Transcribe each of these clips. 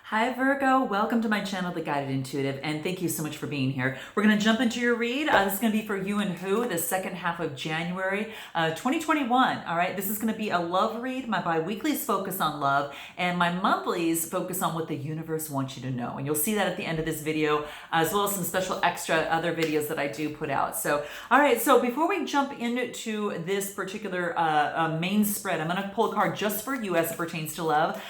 Hi Virgo, welcome to my channel, The Guided Intuitive, and thank you so much for being here. We're going to jump into your read. This is going to be for you and who, the second half of January 2021. All right, this is going to be a love read. My bi-weeklies focus on love, and my monthlies focus on what the universe wants you to know. And you'll see that at the end of this video, as well as some special extra other videos that I do put out. So, all right, so before we jump into this particular main spread, I'm going to pull a card just for you as it pertains to love,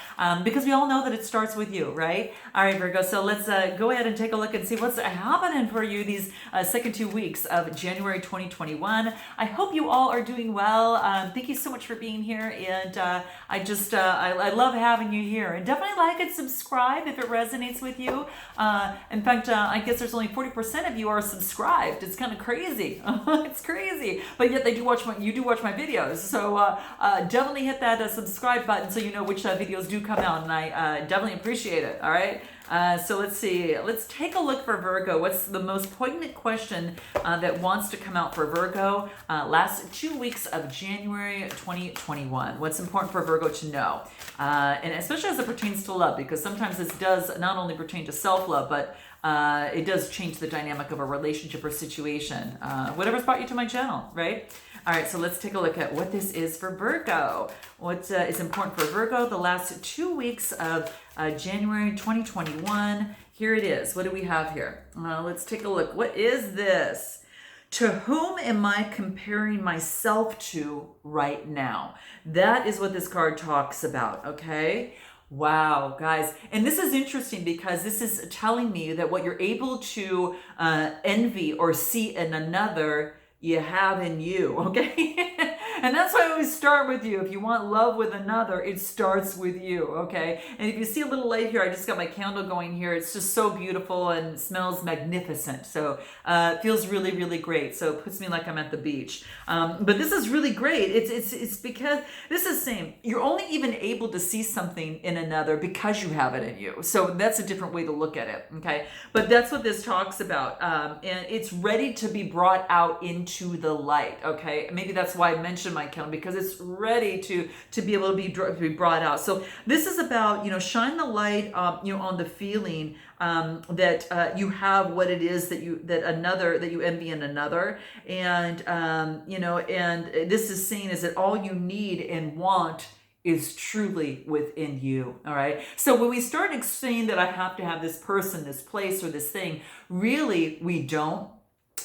because we all know that it starts with you, right? All right, Virgo, so let's go ahead and take a look and see what's happening for you these second 2 weeks of January 2021. I hope you all are doing well. Thank you so much for being here, and I love having you here. And definitely like and subscribe if it resonates with you. In fact, I guess there's only 40% of you are subscribed. It's kind of crazy. It's crazy, but yet you do watch my videos. So definitely hit that subscribe button so you know which videos do come out, and I definitely appreciate it. All right. So let's see. Let's take a look for Virgo. What's the most poignant question that wants to come out for Virgo last 2 weeks of January 2021? What's important for Virgo to know? And especially as it pertains to love, because sometimes this does not only pertain to self-love, but it does change the dynamic of a relationship or situation. Whatever's brought you to my channel, right? All right, so let's take a look at what this is for Virgo. What is important for Virgo the last 2 weeks of January 2021. Here it is. What do we have here? Let's take a look. What is this? To whom am I comparing myself to right now? That is what this card talks about, okay? Wow, guys. And this is interesting because this is telling me that what you're able to envy or see in another, you have in you, okay? And that's why I always start with you. If you want love with another, it starts with you, okay? And if you see a little light here, I just got my candle going here. It's just so beautiful and smells magnificent. So it feels really, really great. So it puts me like I'm at the beach. But this is really great. It's because this is saying you're only even able to see something in another because you have it in you. So that's a different way to look at it, okay? But that's what this talks about. And it's ready to be brought out into the light, okay? Maybe that's why I mentioned my candle, because it's ready to be able to be brought out. So this is about, shine the light, on the feeling that you have what it is that you envy in another, and and this is saying is that all you need and want is truly within you. All right. So when we start saying that I have to have this person, this place, or this thing, really we don't.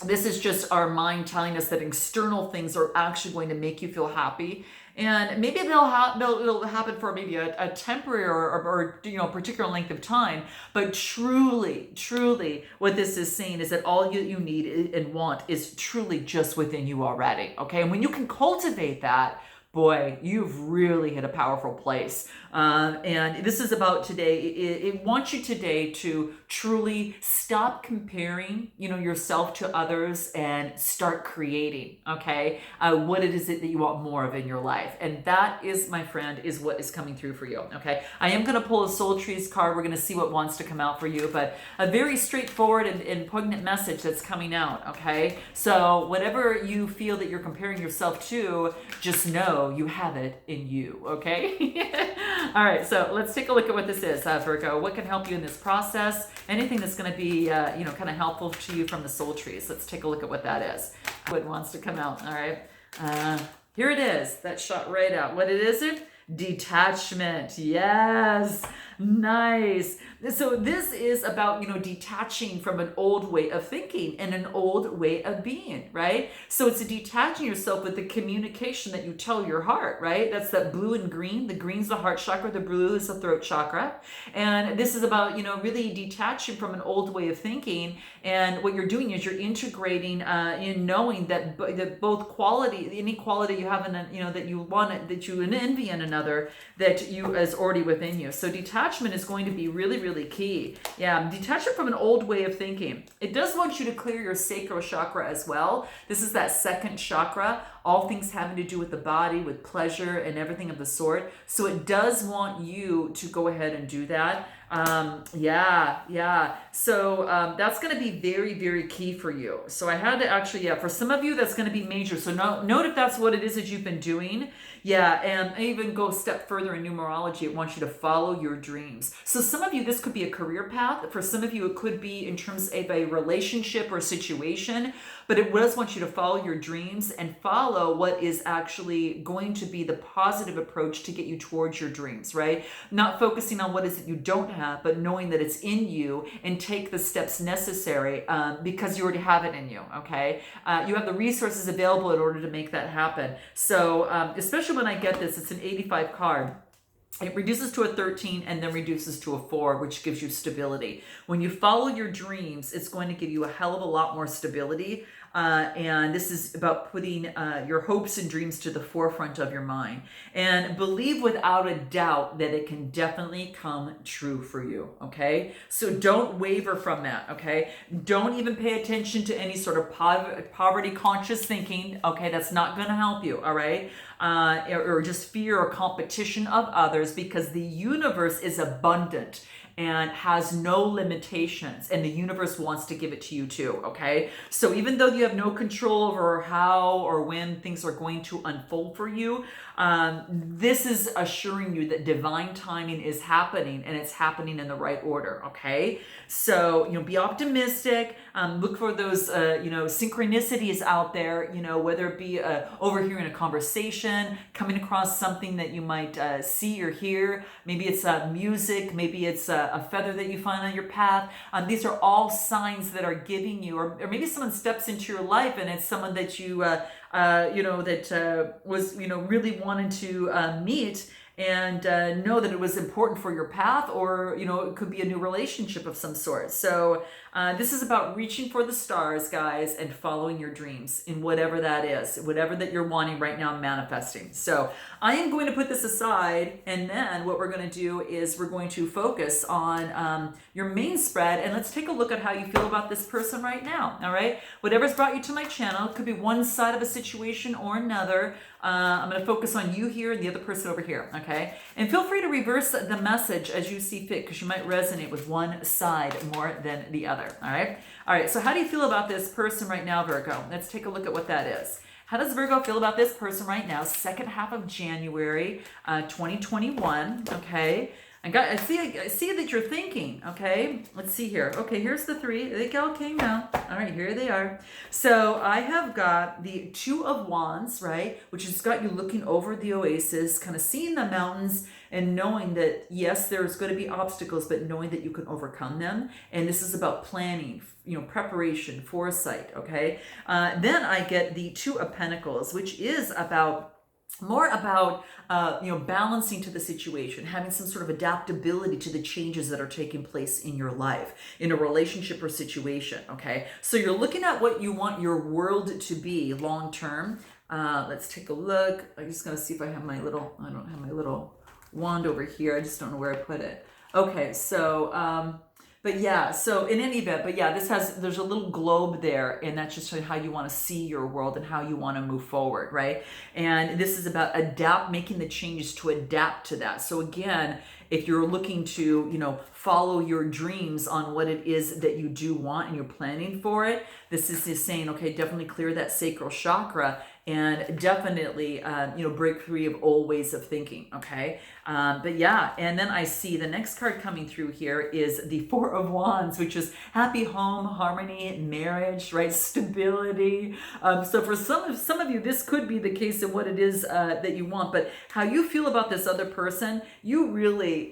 This is just our mind telling us that external things are actually going to make you feel happy. And maybe it'll happen for maybe a temporary or particular length of time. But truly, truly, what this is saying is that all you need and want is truly just within you already. Okay. And when you can cultivate that, boy, you've really hit a powerful place. And this is about today. It wants you today to truly stop comparing, yourself to others and start creating, okay? What it is that you want more of in your life. And that is, my friend, is what is coming through for you, okay? I am going to pull a Soul Trees card. We're going to see what wants to come out for you, but a very straightforward and poignant message that's coming out, okay? So whatever you feel that you're comparing yourself to, just know you have it in you, okay? All right, so let's take a look at what this is, Virgo. What can help you in this process? Anything that's going to be, kind of helpful to you from the Soul Trees. Let's take a look at what that is. What wants to come out, all right? Here it is. That shot right out. What is it? Detachment. Yes. Nice. So this is about, detaching from an old way of thinking and an old way of being, right? So it's detaching yourself with the communication that you tell your heart, right? That's that blue and green. The green's the heart chakra. The blue is the throat chakra. And this is about, really detaching from an old way of thinking. And what you're doing is you're integrating in knowing that both quality, any quality you have in, that you want, that you envy in another, that you is already within you. So detachment is going to be really, really key. Yeah, detachment from an old way of thinking. It does want you to clear your sacral chakra as well. This is that second chakra. all things having to do with the body, with pleasure and everything of the sort. So it does want you to go ahead and do that. Yeah. So that's going to be very, very key for you. So I had to actually, yeah, for some of you, that's going to be major. So note if that's what it is that you've been doing. Yeah, and I even go a step further in numerology. It wants you to follow your dreams. So some of you, this could be a career path. For some of you, it could be in terms of a relationship or situation. But it does want you to follow your dreams and follow what is actually going to be the positive approach to get you towards your dreams, right? Not focusing on what is it you don't have, but knowing that it's in you and take the steps necessary because you already have it in you, okay? You have the resources available in order to make that happen. So especially when I get this, it's an 85 card. It reduces to a 13 and then reduces to a 4, which gives you stability. When you follow your dreams, it's going to give you a hell of a lot more stability. And this is about putting your hopes and dreams to the forefront of your mind. And believe without a doubt that it can definitely come true for you, okay? So don't waver from that, okay? Don't even pay attention to any sort of poverty-conscious thinking, okay? That's not going to help you, all right? Or just fear or competition of others, because the universe is abundant and has no limitations, and the universe wants to give it to you too, okay? So even though you have no control over how or when things are going to unfold for you, this is assuring you that divine timing is happening, and it's happening in the right order, okay? So, be optimistic, look for those, synchronicities out there, whether it be overhearing a conversation, coming across something that you might see or hear. Maybe it's music, maybe it's a feather that you find on your path. These are all signs that are giving you, or maybe someone steps into your life and it's someone that you, was, really wanted to meet and know that it was important for your path, or, it could be a new relationship of some sort. So this is about reaching for the stars, guys, and following your dreams in whatever that is, whatever that you're wanting right now, manifesting. So I am going to put this aside, and then what we're going to do is we're going to focus on your main spread, and let's take a look at how you feel about this person right now, all right? Whatever's brought you to my channel, it could be one side of a situation or another. I'm going to focus on you here and the other person over here, okay? And feel free to reverse the message as you see fit, because you might resonate with one side more than the other, all right? All right, so how do you feel about this person right now, Virgo? Let's take a look at what that is. How does Virgo feel about this person right now, second half of January 2021, okay? I see that you're thinking, okay? Let's see here. Okay, here's the 3. They all came now. All right, here they are. So I have got the 2 of Wands, right? Which has got you looking over the oasis, kind of seeing the mountains and knowing that, yes, there's going to be obstacles, but knowing that you can overcome them. And this is about planning, preparation, foresight, okay? Then I get the 2 of Pentacles, which is more about balancing to the situation, having some sort of adaptability to the changes that are taking place in your life, in a relationship or situation, okay? So you're looking at what you want your world to be long term. Let's take a look. I'm just going to see if I don't have my little wand over here. I just don't know where I put it. Okay, so but yeah, so in any event, there's a little globe there, and that's just how you want to see your world and how you want to move forward, right? And this is about making the changes to adapt to that. So again, if you're looking to, follow your dreams on what it is that you do want and you're planning for it, this is just saying, okay, definitely clear that sacral chakra and definitely, break free of old ways of thinking, okay? And then I see the next card coming through here is the 4 of Wands, which is happy home, harmony, marriage, right? Stability. So for some of you, this could be the case of what it is that you want, but how you feel about this other person, you really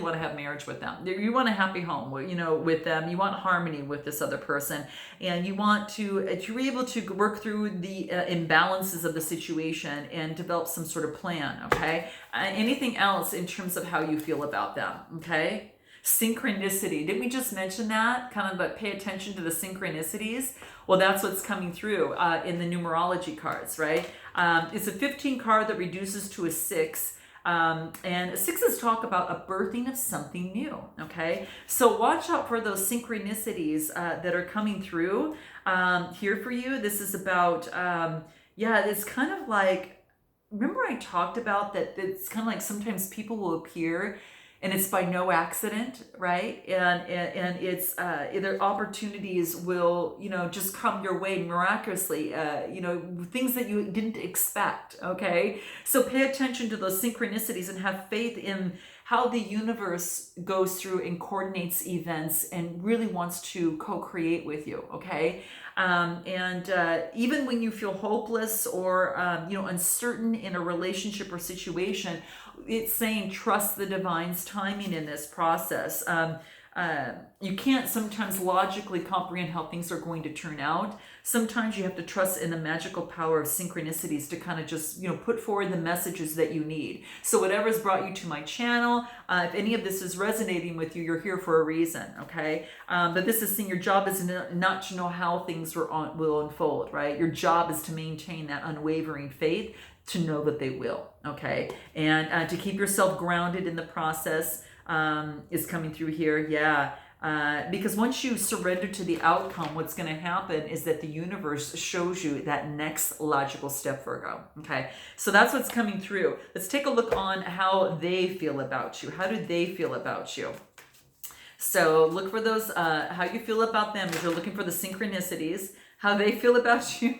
want to have marriage with them. You want a happy home, with them. You want harmony with this other person, and you want to be able to work through the imbalances of the situation and develop some sort of plan, okay? Anything else in terms of how you feel about them, okay? Synchronicity. Didn't we just mention that? Kind of like pay attention to the synchronicities. Well, that's what's coming through in the numerology cards, right? It's a 15 card that reduces to a 6. And 6s talk about a birthing of something new, okay? So watch out for those synchronicities that are coming through here for you. This is about, Yeah, it's kind of like, remember I talked about that it's kind of like sometimes people will appear and it's by no accident, right? And it's either opportunities will, just come your way miraculously, things that you didn't expect, okay? So pay attention to those synchronicities and have faith in how the universe goes through and coordinates events and really wants to co-create with you, okay? And even when you feel hopeless or uncertain in a relationship or situation, it's saying trust the divine's timing in this process. You can't sometimes logically comprehend how things are going to turn out. Sometimes you have to trust in the magical power of synchronicities to kind of just, put forward the messages that you need. So whatever's brought you to my channel, if any of this is resonating with you, you're here for a reason, okay? But this is saying your job is not to know how things will unfold, right? Your job is to maintain that unwavering faith to know that they will, okay? And to keep yourself grounded in the process is coming through here, yeah. Because once you surrender to the outcome, what's going to happen is that the universe shows you that next logical step, Virgo. Okay, so that's what's coming through. Let's take a look on how they feel about you. How do they feel about you? So look for those, how you feel about them. If you're looking for the synchronicities, how they feel about you.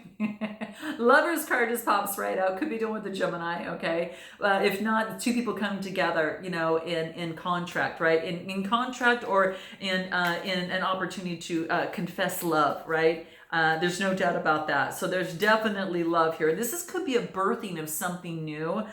Lover's card just pops right out. Could be doing with the Gemini, okay? If not, two people coming together, in contract, right? In contract or in an opportunity to confess love, right? There's no doubt about that. So there's definitely love here. Could be a birthing of something new.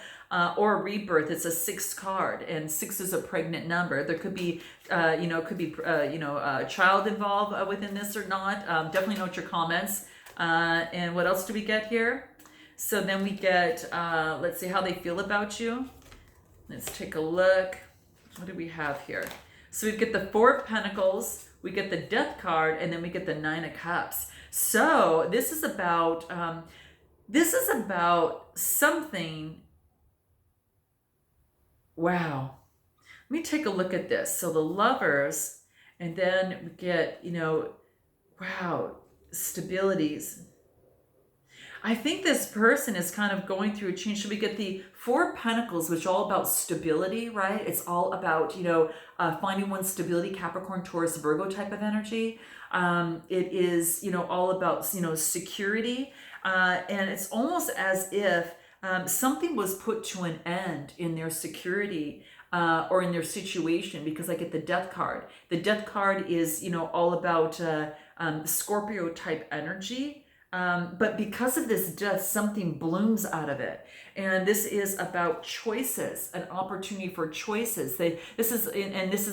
Or a rebirth. It's a 6 card, and 6 is a pregnant number. There could be, a child involved within this or not. Definitely note your comments. And what else do we get here? So then we get, let's see how they feel about you. Let's take a look. What do we have here? So we get the 4 of Pentacles, we get the Death card, and then we get the 9 of Cups. So this is about something. Wow. Let me take a look at this. So the Lovers, and then we get, wow, stabilities. I think this person is kind of going through a change. So we get the 4 of Pentacles, which is all about stability, right? It's all about, finding one's stability, Capricorn, Taurus, Virgo type of energy. It is, all about, security. And it's almost as if something was put to an end in their security or in their situation, because I get the Death card. The Death card is, all about Scorpio type energy. But because of this death, something blooms out of it. And this is about choices, an opportunity for choices. This is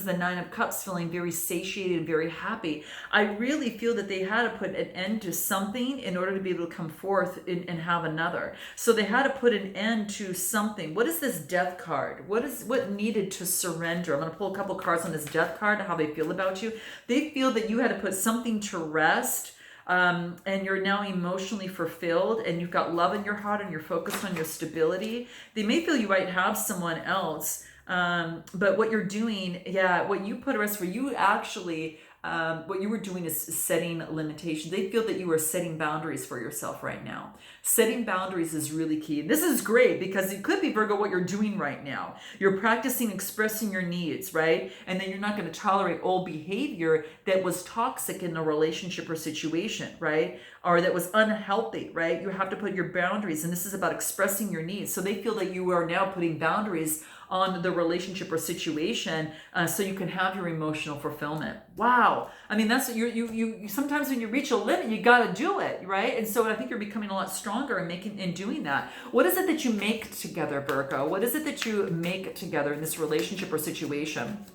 the 9 of Cups, feeling very satiated and very happy. I really feel that they had to put an end to something in order to be able to come forth and have another. So they had to put an end to something. What is this Death card? What needed to surrender? I'm going to pull a couple cards on this Death card, how they feel about you. They feel that you had to put something to rest. And you're now emotionally fulfilled, and you've got love in your heart, and you're focused on your stability. They may feel you might have someone else, but what you're doing, what you put to rest for you actually, what you were doing is setting limitations. They feel that you are setting boundaries for yourself right now. Setting boundaries is really key. This is great because it could be, Virgo, what you're doing right now. You're practicing expressing your needs, right? And then you're not going to tolerate old behavior that was toxic in a relationship or situation, right? Or that was unhealthy, right? You have to put your boundaries, and this is about expressing your needs. So they feel that you are now putting boundaries on the relationship or situation, so you can have your emotional fulfillment. Wow. I mean, that's you sometimes when you reach a limit, you got to do it, right? And so I think you're becoming a lot stronger in doing that. What is it that you make together, Virgo? What is it that you make together in this relationship or situation?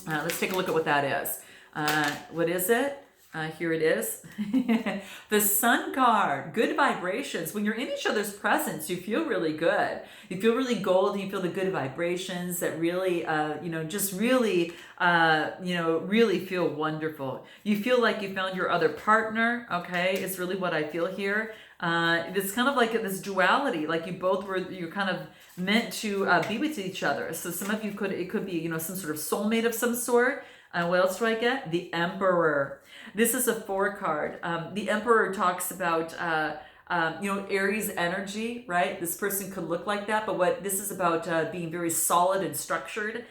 Let's take a look at what that is. What is it? Here it is. The Sun card, good vibrations. When you're in each other's presence, you feel really good. You feel really golden. You feel the good vibrations that really, really feel wonderful. You feel like you found your other partner, okay? It's really what I feel here. It's kind of like this duality, like you're kind of meant to be with each other. So some of you it could be, some sort of soulmate of some sort. What else do I get? The Emperor. This is a 4 card. The Emperor talks about Aries energy, right? This person could look like that, but what this is about being very solid and structured.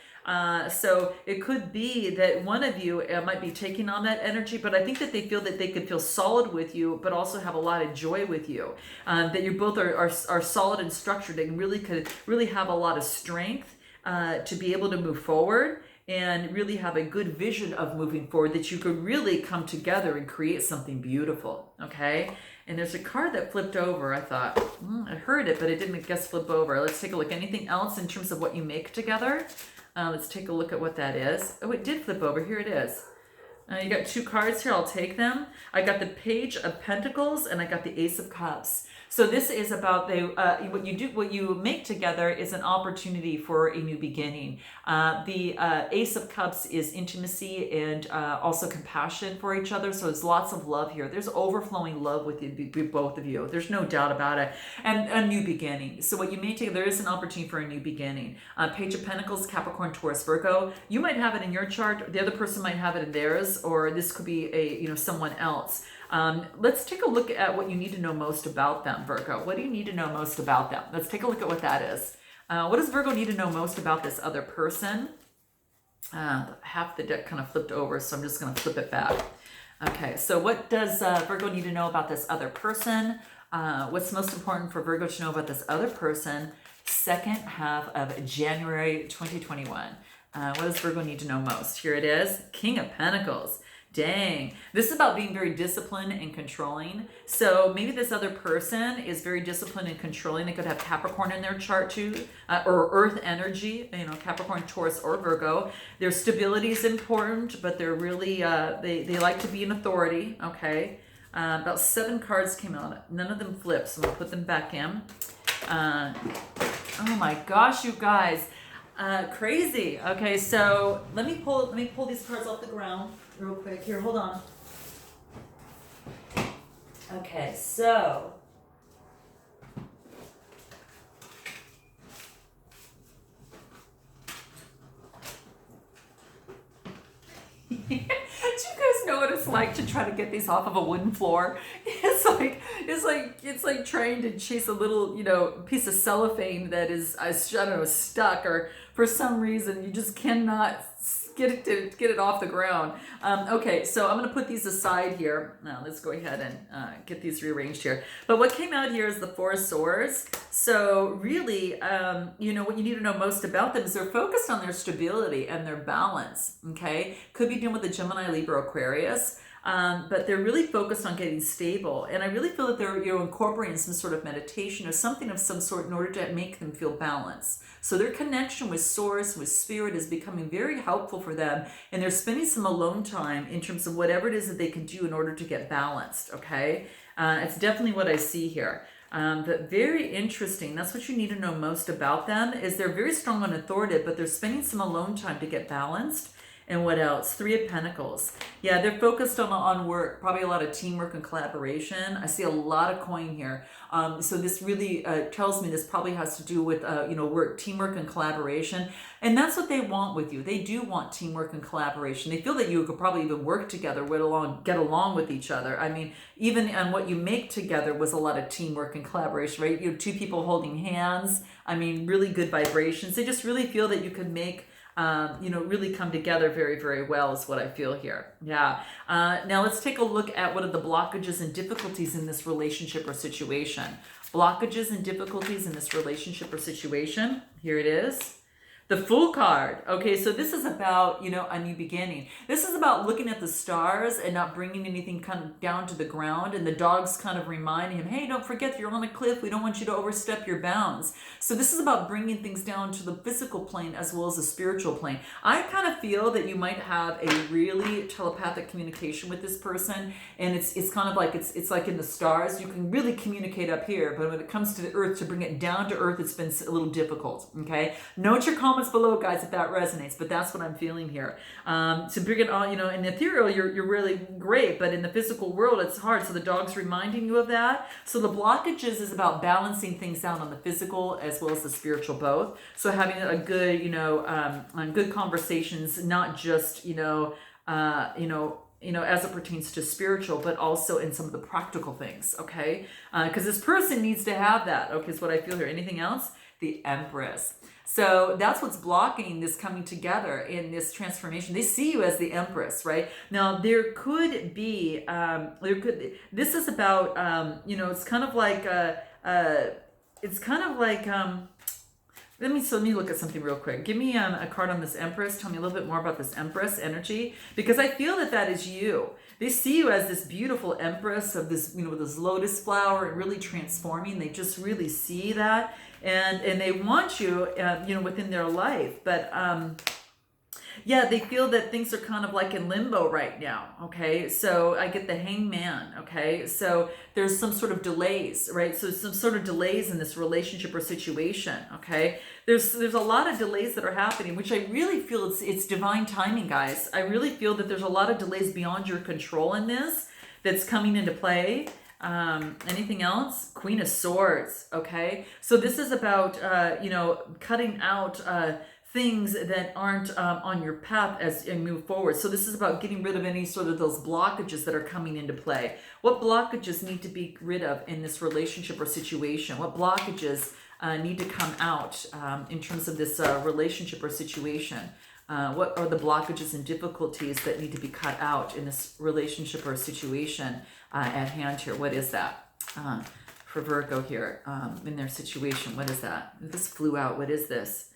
So it could be that one of you might be taking on that energy, but I think that they feel that they could feel solid with you, but also have a lot of joy with you. That you both are solid and structured and really could really have a lot of strength to be able to move forward and really have a good vision of moving forward, that you could really come together and create something beautiful, okay? And there's a card that flipped over. I thought, I heard it, but it didn't, I guess, flip over. Let's take a look. Anything else in terms of what you make together? Let's take a look at what that is. Oh, it did flip over. Here it is. You got 2 cards here. I'll take them. I got the Page of Pentacles and I got the Ace of Cups. So this is about what you make together is an opportunity for a new beginning. The Ace of Cups is intimacy and also compassion for each other. So there's lots of love here. There's overflowing love with both of you. There's no doubt about it. And a new beginning. So what you make together, there is an opportunity for a new beginning. Page of Pentacles, Capricorn, Taurus, Virgo. You might have it in your chart. The other person might have it in theirs, or this could be someone else. Let's take a look at what you need to know most about them, Virgo. What do you need to know most about them? Let's take a look at what that is. What does Virgo need to know most about this other person? Half the deck kind of flipped over, so I'm just going to flip it back. Okay, so what does Virgo need to know about this other person? What's most important for Virgo to know about this other person? Second half of January 2021. What does Virgo need to know most? Here it is, King of Pentacles. Dang, this is about being very disciplined and controlling. So maybe this other person is very disciplined and controlling. They could have Capricorn in their chart too, or Earth energy, Capricorn, Taurus, or Virgo. Their stability is important, but they're really, they like to be in authority, okay? About 7 cards came out. None of them flipped, so I'm gonna put them back in. Oh my gosh, you guys. Crazy. Okay, so let me pull these cards off the ground real quick. Here, hold on. Okay, so do you guys know what it's like to try to get these off of a wooden floor? It's like trying to chase a little, piece of cellophane that is, I don't know, stuck, or for some reason you just cannot get it off the ground. Okay, so I'm going to put these aside here. Now let's go ahead and get these rearranged here. But what came out here is the 4 of Swords. So really, what you need to know most about them is they're focused on their stability and their balance. Okay, could be dealing with the Gemini, Libra, Aquarius. But they're really focused on getting stable. And I really feel that they're incorporating some sort of meditation or something of some sort in order to make them feel balanced. So their connection with Source, with Spirit, is becoming very helpful for them. And they're spending some alone time in terms of whatever it is that they can do in order to get balanced, okay? It's definitely what I see here. But very interesting. That's what you need to know most about them, is they're very strong and authoritative, but they're spending some alone time to get balanced. And what else? 3 of Pentacles. Yeah, they're focused on work, probably a lot of teamwork and collaboration. I see a lot of coin here. So this really tells me this probably has to do with, work, teamwork and collaboration. And that's what they want with you. They do want teamwork and collaboration. They feel that you could probably even work together, get along with each other. I mean, even on what you make together was a lot of teamwork and collaboration, right? 2 people holding hands. I mean, really good vibrations. They just really feel that you could make really come together very, very well is what I feel here. Yeah. Now let's take a look at what are the blockages and difficulties in this relationship or situation. Blockages and difficulties in this relationship or situation. Here it is. The Fool card. Okay, so this is about, a new beginning. This is about looking at the stars and not bringing anything kind of down to the ground. And the dog's kind of reminding him, hey, don't forget you're on a cliff. We don't want you to overstep your bounds. So this is about bringing things down to the physical plane as well as the spiritual plane. I kind of feel that you might have a really telepathic communication with this person. And it's kind of like, it's like in the stars. You can really communicate up here. But when it comes to the earth, to bring it down to earth, it's been a little difficult. Okay, note your comments below, guys, if that resonates, but that's what I'm feeling here. To bring it on, in the ethereal, you're really great, but in the physical world, it's hard. So the dog's reminding you of that. So the blockages is about balancing things out on the physical as well as the spiritual both. So having a good, good conversations, not just, as it pertains to spiritual, but also in some of the practical things, okay? Because this person needs to have that, okay, is what I feel here. Anything else? The Empress. So that's what's blocking this coming together in this transformation. They see you as the Empress, right? Now, there could be, this is about, it's kind of like, let me look at something real quick. Give me a card on this Empress. Tell me a little bit more about this Empress energy, because I feel that is you. They see you as this beautiful Empress of this, with this lotus flower and really transforming. They just really see that, and they want you, within their life. But yeah, they feel that things are kind of like in limbo right now, okay? So I get the Hangman, okay? So there's some sort of delays, right? So some sort of delays in this relationship or situation, okay? There's a lot of delays that are happening, which I really feel it's divine timing, guys. I really feel that there's a lot of delays beyond your control in this that's coming into play. Anything else? Queen of Swords, okay? So this is about, cutting out things that aren't on your path as you move forward. So this is about getting rid of any sort of those blockages that are coming into play. What blockages need to be rid of in this relationship or situation? What blockages need to come out in terms of this relationship or situation? What are the blockages and difficulties that need to be cut out in this relationship or situation at hand here? What is that? For Virgo here, in their situation, what is that? This flew out. What is this?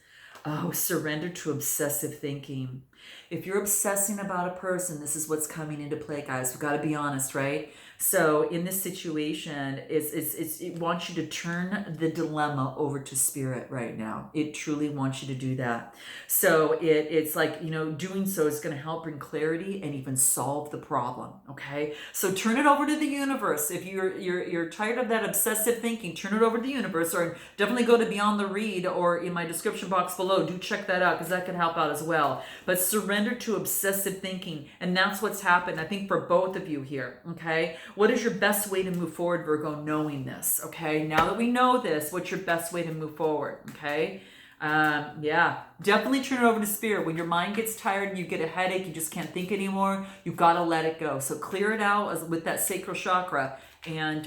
Oh, surrender to obsessive thinking. If you're obsessing about a person, this is what's coming into play, guys. We've got to be honest, right? So in this situation, it wants you to turn the dilemma over to spirit right now. It truly wants you to do that. So it's like, doing so is going to help bring clarity and even solve the problem, okay? So turn it over to the universe. If you're tired of that obsessive thinking, turn it over to the universe, or definitely go to Beyond the Read or in my description box below. Do check that out, because that can help out as well. But surrender to obsessive thinking, and that's what's happened, I think, for both of you here, okay? What is your best way to move forward, Virgo, knowing this, okay? Now that we know this, what's your best way to move forward, okay? Yeah, definitely turn it over to spirit. When your mind gets tired and you get a headache, you just can't think anymore, you've got to let it go. So clear it out with that sacral chakra and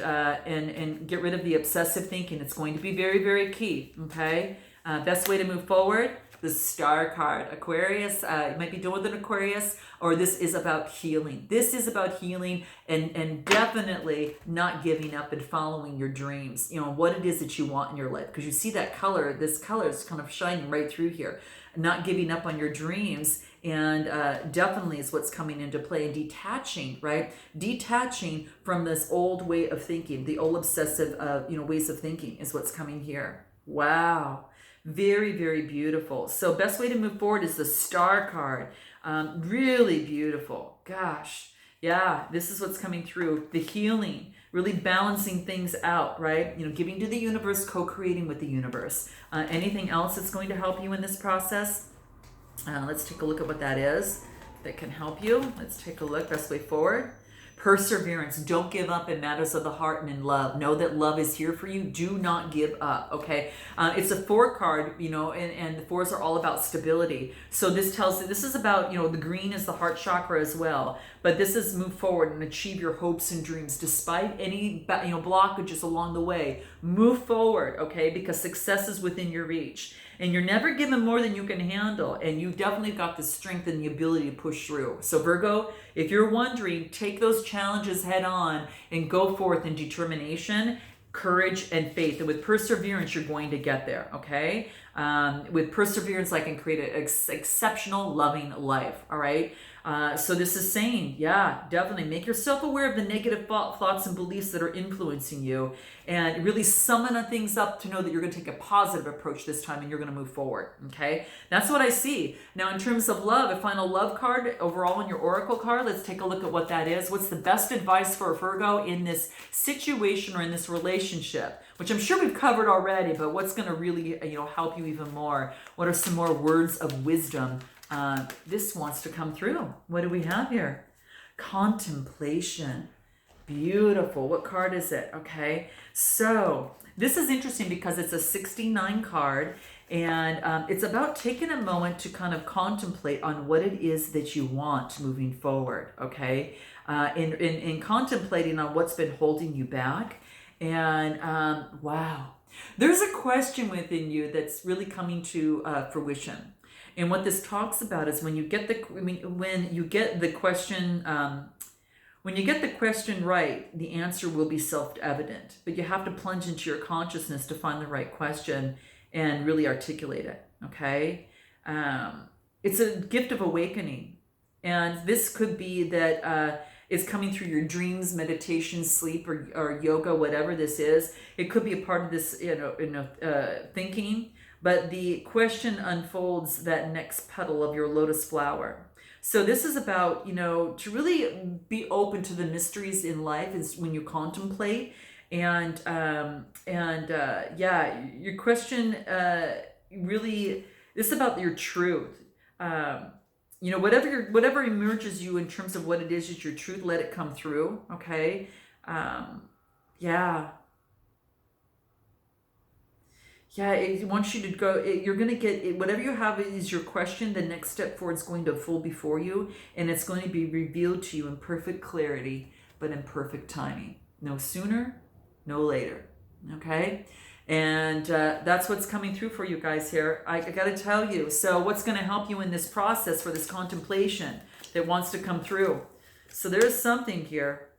get rid of the obsessive thinking. It's going to be very, very key, okay? Best way to move forward, the Star card. Aquarius, you might be dealing with an Aquarius, or this is about healing. This is about healing and definitely not giving up and following your dreams. What it is that you want in your life. Because you see that color, this color is kind of shining right through here. Not giving up on your dreams, and definitely is what's coming into play. And detaching, right? Detaching from this old way of thinking, the old obsessive, ways of thinking is what's coming here. Wow. Very, very beautiful. So best way to move forward is the Star card. Really beautiful. Gosh. Yeah, this is what's coming through. The healing, really balancing things out, right? Giving to the universe, co-creating with the universe. Anything else that's going to help you in this process? Let's take a look at what that is that can help you. Let's take a look. Best way forward. Perseverance. Don't give up in matters of the heart and in love. Know that love is here for you. Do not give up, okay? It's a 4 card, and the 4s are all about stability. So this tells you, this is about, the green is the heart chakra as well. But this is move forward and achieve your hopes and dreams despite any, blockages along the way. Move forward, okay? Because success is within your reach. And you're never given more than you can handle. And you've definitely got the strength and the ability to push through. So Virgo, if you're wondering, take those challenges head on and go forth in determination, courage, and faith. And with perseverance, you're going to get there, okay? With perseverance, I can create an exceptional, loving life, all right? So this is saying, yeah, definitely make yourself aware of the negative thoughts and beliefs that are influencing you, and really summon things up to know that you're going to take a positive approach this time and you're going to move forward, okay? That's what I see. Now, in terms of love, a final love card overall in your oracle card, let's take a look at what that is. What's the best advice for a Virgo in this situation or in this relationship? Which I'm sure we've covered already, but what's going to really, help you even more? What are some more words of wisdom? This wants to come through. What do we have here? Contemplation. Beautiful. What card is it? Okay. So this is interesting because it's a 69 card, And it's about taking a moment to kind of contemplate on what it is that you want moving forward, okay? In contemplating on what's been holding you back. And wow, there's a question within you that's really coming to fruition. And what this talks about is when you get the when you get the question when you get the question right, the answer will be self-evident. But you have to plunge into your consciousness to find the right question and really articulate it. Okay, it's a gift of awakening, and this could be that. Is coming through your dreams, meditation, sleep, or yoga, whatever this is. It could be a part of this, thinking. But the question unfolds that next petal of your lotus flower. So this is about, to really be open to the mysteries in life is when you contemplate. And your question really, this is about your truth. Whatever emerges you in terms of what it is your truth, let it come through. Okay. It wants you to go. You're going to get whatever you have is your question. The next step forward is going to fold before you, and it's going to be revealed to you in perfect clarity, but in perfect timing. No sooner, no later. Okay. And that's what's coming through for you guys here. I got to tell you. So what's going to help you in this process for this contemplation that wants to come through? So there's something here.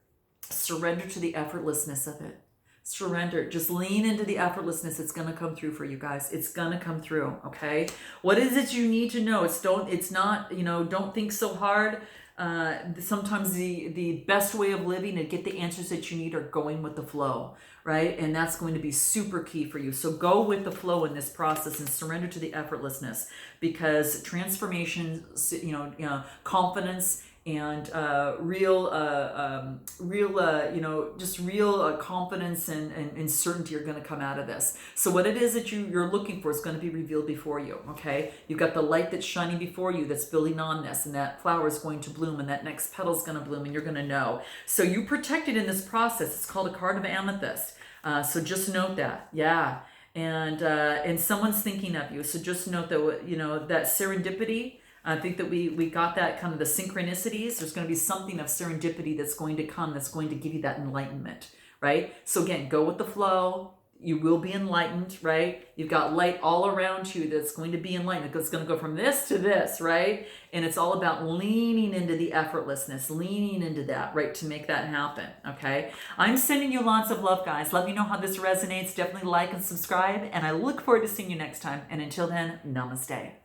Surrender to the effortlessness of it. Surrender. Just lean into the effortlessness. It's going to come through for you guys. It's going to come through. Okay. What is it you need to know? Don't think so hard. Sometimes the best way of living and get the answers that you need are going with the flow, right? And that's going to be super key for you. So go with the flow in this process and surrender to the effortlessness, because transformation, confidence and real confidence and certainty are going to come out of this. So what it is that you're looking for is going to be revealed before you. Okay, you've got the light that's shining before you that's building on this, and that flower is going to bloom, and that next petal is going to bloom, and you're going to know. So you protected in this process. It's called a card of amethyst. So just note that. And someone's thinking of you. So just note that that serendipity. I think that we got that kind of the synchronicities. There's going to be something of serendipity that's going to come, that's going to give you that enlightenment, right? So again, go with the flow. You will be enlightened, right? You've got light all around you that's going to be enlightened. It's going to go from this to this, right? And it's all about leaning into the effortlessness, leaning into that, right, to make that happen, okay? I'm sending you lots of love, guys. Let me know how this resonates. Definitely like and subscribe, and I look forward to seeing you next time. And until then, namaste.